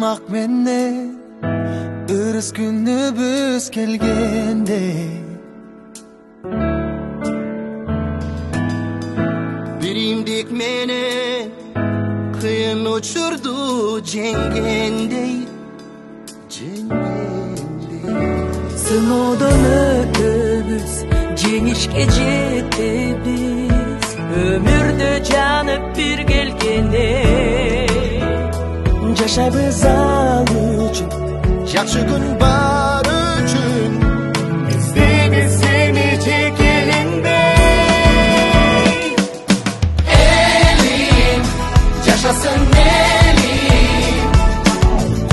ынтымак менен ырыс күнүбүз келгенде биримдик менен кыйын учурду жеңгендей сыноодон өтөбүз жеңишке жетебиз өмүрдө жанып бир келгенде жашайбыз ал үчүн жакшы күн бар үчүн издейбиз сени жекелендей элим жашасын элим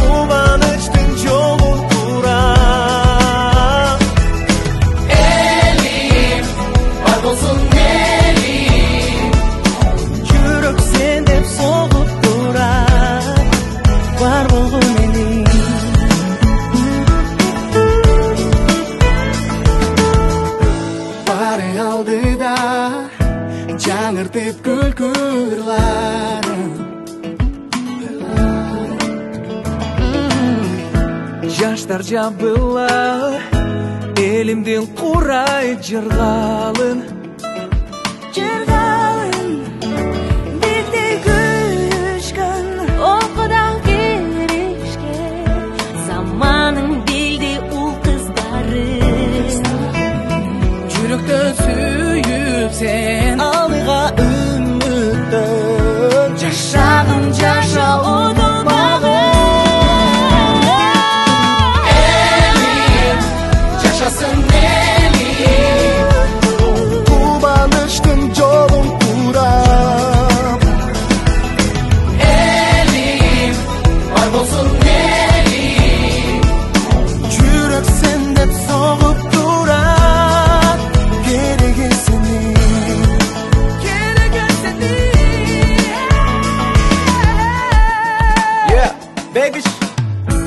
кубанычтын жолун курам элим бар болсун элим жүрөк сен деп согуп турат бар болгон элим баары алдыда жаңыртып күлкүрларын жаштар жабыла элимдин курай жыргалын бирдей күлүшкөн окудан киришкен заманын билди ул кыздары жүрөктө сүйүп сен алыга үмүттөн жашагын жаша удулмагын элим жашасын элим кубанычтын жолун курам элим бар болсун элим жүрөк сен деп согуп турат кереги сени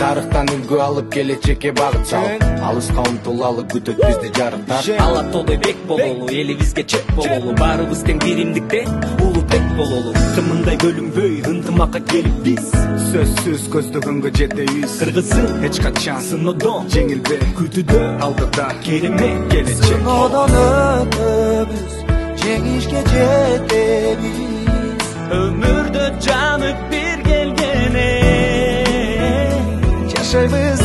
тарыхтан үлгү алып келечекке багыт салып алыска умтулалы күтөт бизди жарыктар ала тоодой бек бололу элибизге чек бололу баарыбыз тең биримдикте улуу тек бололу кымындай бөлүнбөй ынтымакка келип биз сөзсүз көздөгөнгө жетебиз кыргызым эч качан сыноодон жеңилбе күтүүдө алдыда керемет келечек сыноодон өтөбүз жеңишке жетебиз өмүрдө жанып бир келгене жашайбыз